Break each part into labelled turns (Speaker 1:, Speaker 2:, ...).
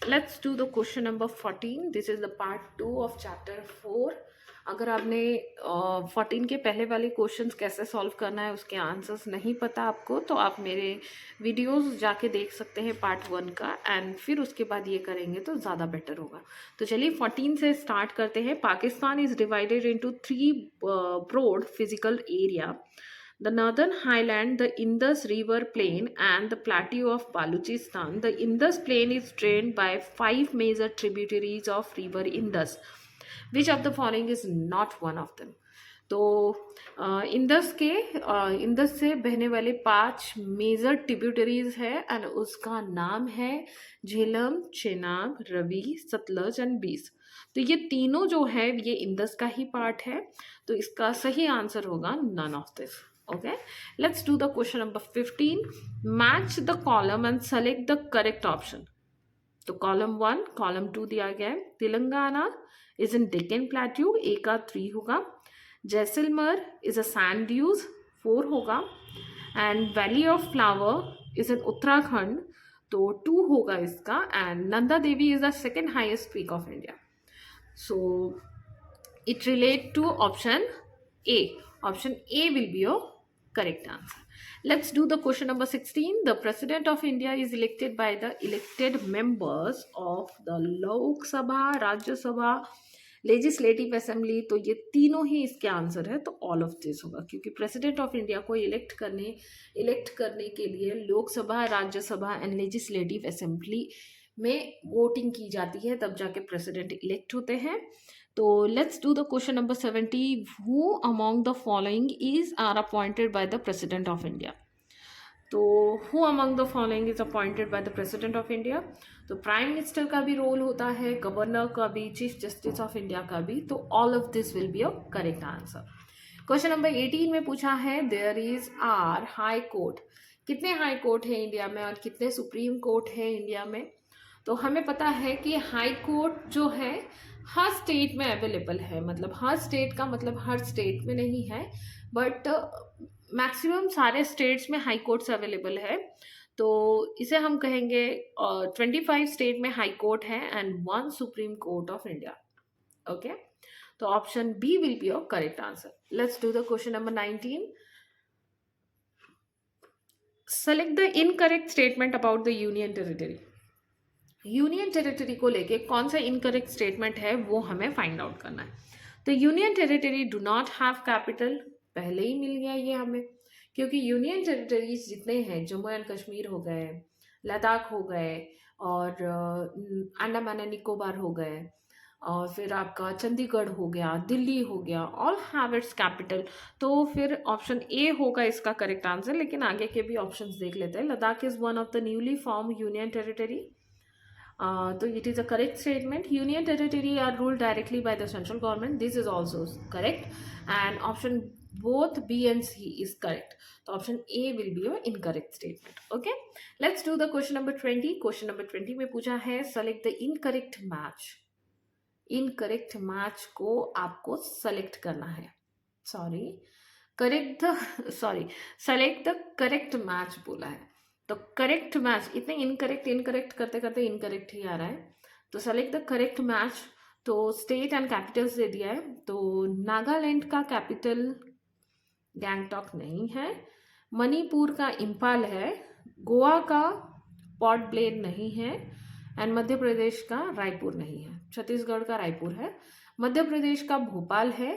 Speaker 1: Let's do the question number 14. This is the part 2 of chapter 4. अगर आपने 14 के पहले वाले क्वेश्चंस कैसे सॉल्व करना है उसके आंसर्स नहीं पता आपको, तो आप मेरे वीडियोस जाके देख सकते हैं पार्ट 1 का, एंड फिर उसके बाद ये करेंगे तो ज़्यादा बेटर होगा. तो चलिए 14 से स्टार्ट करते हैं. Pakistan is divided into 3 broad physical area: the northern highland, the Indus River plain, and the plateau of Balochistan. The Indus plain is drained by 5 major tributaries of river Indus. Which of the following is not one of them? तो Indus से बहने वाले 5 major tributaries है, and उसका नाम है Jhelum, Chenab, Ravi, Sutlej and बीस. तो ये तीनों जो है ये इंदस का ही पार्ट है, तो इसका सही आंसर होगा none of this. Okay, let's do the question number 15. Match the column and select the correct option. तो column 1, column 2 दिया गया है. Telangana is in Deccan Plateau, A का 3 होगा. Jaisalmer is a sand dunes, 4 होगा. And Valley of Flower is in Uttarakhand, तो 2 होगा इसका. And Nanda Devi is the second highest peak of India. So it relate to option A. Option A will be your correct answer. Let's do the question number 16. The President of India is elected by the elected members of the Lok Sabha, Rajya Sabha, legislative assembly. तो ये तीनों ही इसके answer है, तो all of this होगा, क्योंकि president of India को elect करने के लिए Lok Sabha, Rajya Sabha and legislative assembly में वोटिंग की जाती है, तब जाके प्रेसिडेंट इलेक्ट होते हैं. तो let's do the question number 70. Who among the following is R appointed by the president of India? तो who among the following is appointed by the president of India? तो प्राइम मिनिस्टर का भी role होता है, governor का भी, chief justice of India का भी. तो all of this will be a correct answer. Question number 18 में पूछा है there is R high court. कितने हाई कोर्ट है इंडिया में और कितने सुप्रीम कोर्ट है इंडिया में? तो हमें पता है कि हाई कोर्ट जो है हर स्टेट में अवेलेबल है, मतलब हर स्टेट का मतलब हर स्टेट में नहीं है, बट मैक्सिमम सारे स्टेट्स में हाई कोर्ट्स अवेलेबल है. तो इसे हम कहेंगे 25 स्टेट में हाई कोर्ट है and 1 Supreme Court of India. Okay, तो option B will be your correct answer. Let's do the question number 19. Select the incorrect statement about the union territory. Union territory को लेके कौन सा incorrect statement है वो हमें find out करना है. तो union territory do not have capital, पहले ही मिल गया ये हमें, क्योंकि यूनियन टेरिटरीज जितने हैं, जम्मू एंड कश्मीर हो गए, लद्दाख हो गए, और अंडमान एंड निकोबार हो गए, और फिर आपका चंडीगढ़ हो गया, दिल्ली हो गया, ऑल हैव इट्स कैपिटल. तो फिर ऑप्शन ए होगा इसका करेक्ट आंसर. लेकिन आगे के भी ऑप्शंस देख लेते हैं. Ladakh is one of the newly form union territory. So it is a correct statement. Union territory are ruled directly by the central government. This is also correct, and option both B and C is correct. So option A will be your incorrect statement. Okay, let's do the question number 20. Question number 20 में पूछा है select the incorrect match. Incorrect match को आपको select करना है. Select the correct match बोला है. तो करेक्ट मैच, इतने इनकरेक्ट करते करते इनकरेक्ट ही आ रहा है. तो सेलेक्ट द करेक्ट मैच. तो स्टेट एंड कैपिटल्स दे दिया है. तो नागालैंड का कैपिटल गैंगटॉक नहीं है, मणिपुर का इम्फाल है, गोवा का पोर्ट ब्लेयर नहीं है, एंड मध्य प्रदेश का रायपुर नहीं है. छत्तीसगढ़ का रायपुर है, मध्य प्रदेश का भोपाल है,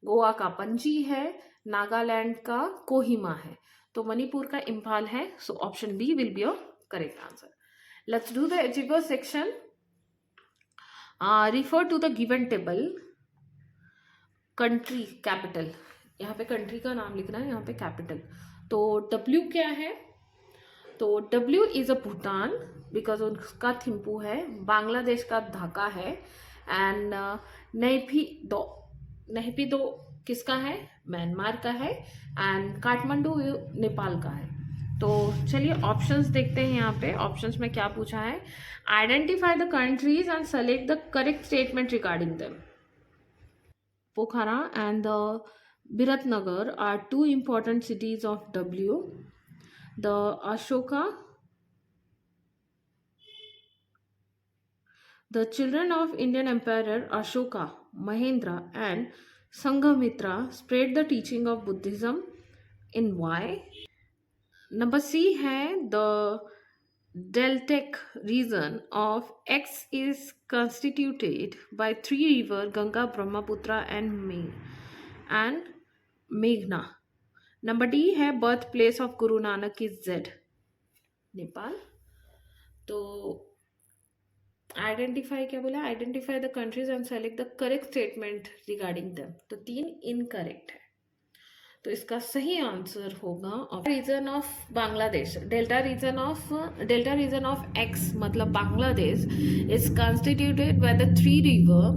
Speaker 1: गोवा का पणजी है, नागालैंड का कोहिमा है. तो मणिपुर का इम्फाल है. So option B will be your correct answer. Let's do the algebra section. Refer to the given table. Country capital, यहाँ पे कंट्री का नाम लिखना है, यहाँ पे कैपिटल. तो डब्ल्यू क्या है? तो W is a Bhutan, because उसका थिम्पू है. बांग्लादेश का ढाका है, एंड नैपी दो किसका है? म्यांमार का है, एंड काठमांडू नेपाल का है. तो चलिए ऑप्शंस देखते हैं. यहाँ पे ऑप्शंस में क्या पूछा है? Identify the countries and select the correct statement regarding them. Pokhara and the Biratnagar are 2 important cities of W. The Ashoka The children of Indian Emperor Ashoka, Mahendra, and Sanghamitra spread the teaching of Buddhism in Y. Number C है the deltaic region of X is constituted by three rivers Ganga, Brahmaputra, and Meghna. Number D है birthplace of Guru Nanak is Z, Nepal. तो identify क्या बोला, identify the countries and select the correct statement regarding them. तो 3 incorrect है. तो इसका सही answer होगा region of Bangladesh. Delta region of X मतलब Bangladesh is constituted by the 3 river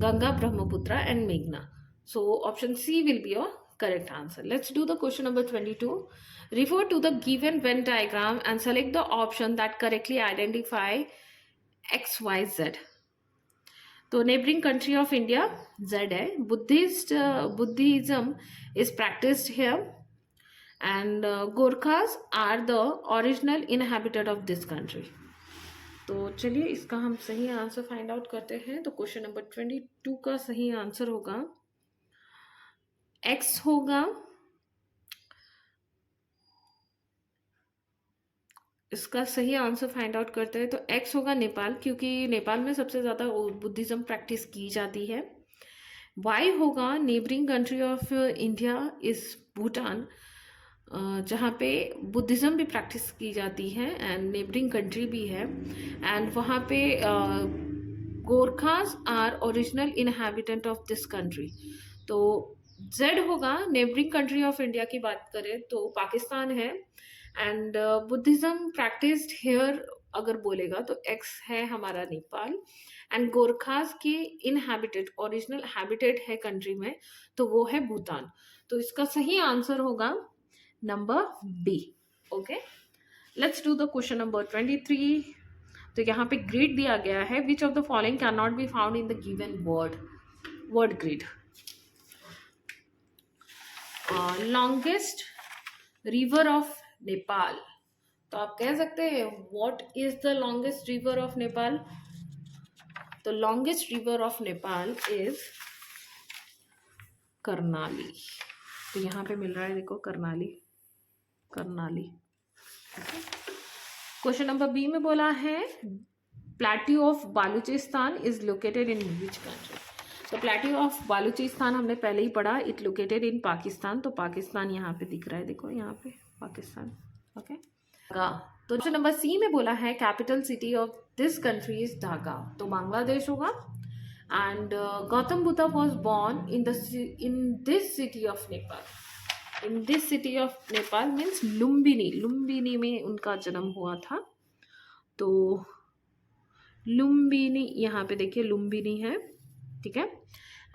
Speaker 1: Ganga, Brahmaputra and मेघना. So option C will be your correct answer. Let's do the question number 22. Refer to the given Venn diagram and select the option that correctly identify X, Y, Z. तो neighboring country of India Z है. Buddhism is practiced here, and Gorkhas are the original inhabitant of this country. तो चलिए इसका हम सही answer find out करते हैं. तो क्वेश्चन नंबर 22 का सही आंसर होगा X होगा. इसका सही आंसर फाइंड आउट करते हैं. तो X होगा नेपाल, क्योंकि नेपाल में सबसे ज़्यादा बुद्धिज़्म प्रैक्टिस की जाती है. Y होगा neighbouring country of India is Bhutan, जहाँ पे बुद्धिज़्म भी प्रैक्टिस की जाती है एंड नेबरिंग कंट्री भी है. एंड वहाँ पे Gorkhas are original inhabitant of this country. तो Z होगा नेबरिंग कंट्री ऑफ इंडिया की बात करें तो पाकिस्तान है. एंड बुद्धिज़्म प्रैक्टिस्ड हेयर अगर बोलेगा तो X है हमारा नेपाल. एंड गोरखास की इनहैबिटेड ओरिजिनल हैबिटेट है कंट्री में, तो वो है भूटान. तो इसका सही आंसर होगा number B. Okay, let's do the question number 23. तो यहाँ पे ग्रिड दिया गया है. Which of the following can not be found in the given word grid. Longest river of Nepal. तो आप कह सकते हैं what is the longest river of Nepal. तो longest river of Nepal is Karnali. तो यहाँ पे मिल रहा है देखो कर्णाली. क्वेश्चन नंबर बी में बोला है plateau of Baluchistan is located in which country. तो प्लेट्यू ऑफ बालूचिस्तान हमने पहले ही पढ़ा. It located in Pakistan. तो पाकिस्तान यहाँ पे दिख रहा है देखो, यहाँ पे पाकिस्तान. ओके, तो क्वेश्चन नंबर सी में बोला है capital city of this country is Dhaka. तो बांग्लादेश होगा. And Gautam Buddha was born in this city of Nepal. In this city of Nepal means Lumbini में उनका जन्म हुआ था. तो लुम्बिनी यहाँ पे देखिए लुम्बिनी है, ठीक है.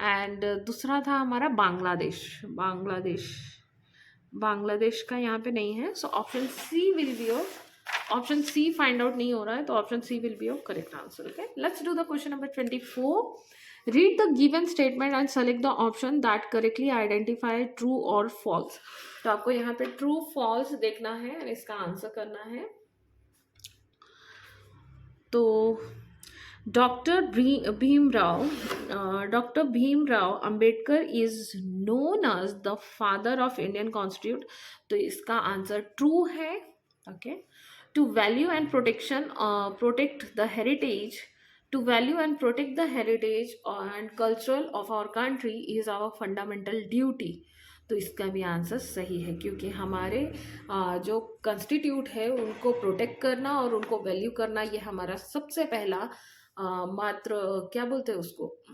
Speaker 1: एंड दूसरा था हमारा बांग्लादेश का यहाँ पे नहीं है. So option C will be your, option C find out नहीं हो रहा है, तो option C will be your correct answer. Okay, let's do the question number 24. Read the given statement and select the option that correctly identify true और false. तो आपको यहाँ पे ट्रू फॉल्स देखना है और इसका आंसर करना है. तो Dr. Bhimrao Ambedkar is known as the father of Indian Constitution. तो इसका आंसर ट्रू है. Okay, to value and protect the heritage and cultural of our country is our fundamental duty. तो इसका भी आंसर सही है, क्योंकि हमारे जो कॉन्स्टिट्यूट है उनको प्रोटेक्ट करना और उनको वैल्यू करना ये हमारा सबसे पहला मात्र क्या बोलते हैं उसको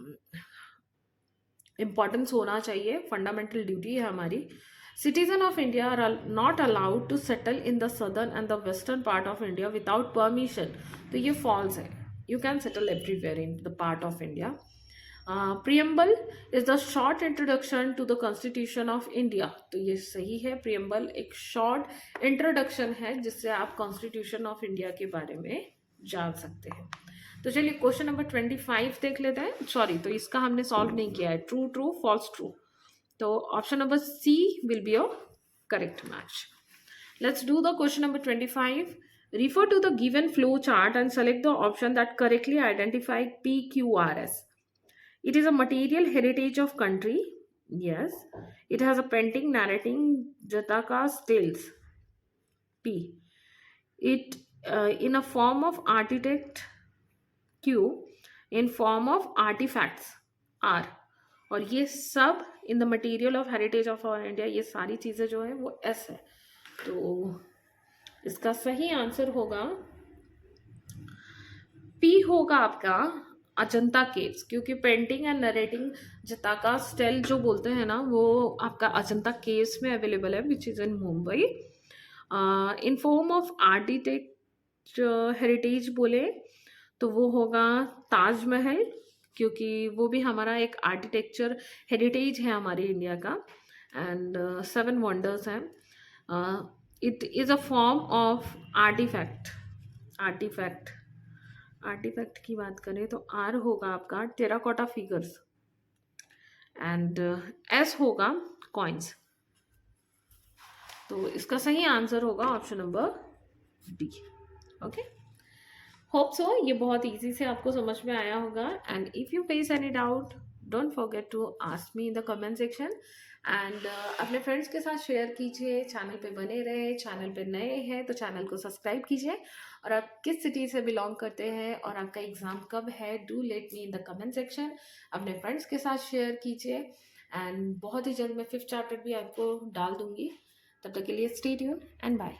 Speaker 1: इम्पॉर्टेंस होना चाहिए. फंडामेंटल ड्यूटी है हमारी. Citizens of India are not allowed to settle in the southern and the western part of India without permission. तो ये false है. You can settle everywhere in the part of India. Preamble is the short introduction to the Constitution of India. तो ये सही है. Preamble एक short introduction है जिससे आप Constitution of India के बारे में जान सकते हैं. तो चलिए क्वेश्चन नंबर 25 देख लेते हैं. सॉरी, तो इसका हमने सॉल्व नहीं किया है. True false true. तो option number C will be your correct match. Let's do the question number 25. Refer to the given flow chart and select the option that correctly identify PQRS. It is a material heritage of country. Yes. It has a painting narrating Jataka's tales. P. It in a form of architect. Q. In form of artifacts. R. और ये सब in the material of heritage of our India, ये सारी चीज़ें जो है वो S है। तो इसका सही आंसर होगा पी होगा आपका अजंता केव्स, क्योंकि पेंटिंग एंड नरेटिंग जताका स्टेल जो बोलते हैं ना वो आपका अजंता केव्स में अवेलेबल है, which is in Mumbai. In form of architect heritage बोले तो वो होगा ताजमहल, क्योंकि वो भी हमारा एक आर्किटेक्चर हेरिटेज है हमारे इंडिया का। एंड 7 वंडर्स हैं। It is a form of artefact की बात करें तो आर होगा आपका टेराकोटा फिगर्स एंड एस होगा कॉइन्स। तो इसका सही आंसर होगा option number D. Okay, hope so ये बहुत इजी से आपको समझ में आया होगा। And if you face any doubt don't forget to ask me in the comment section. And अपने फ्रेंड्स के साथ शेयर कीजिए, चैनल पे बने रहे। चैनल पे नए हैं तो चैनल को सब्सक्राइब कीजिए। और आप किस सिटी से बिलोंग करते हैं और आपका एग्ज़ाम कब है, do let me in the comment section. अपने फ्रेंड्स के साथ शेयर कीजिए। एंड बहुत ही जल्द मैं 5th चैप्टर भी आपको डाल दूंगी। तब तक के लिए स्टे ट्यून एंड बाय।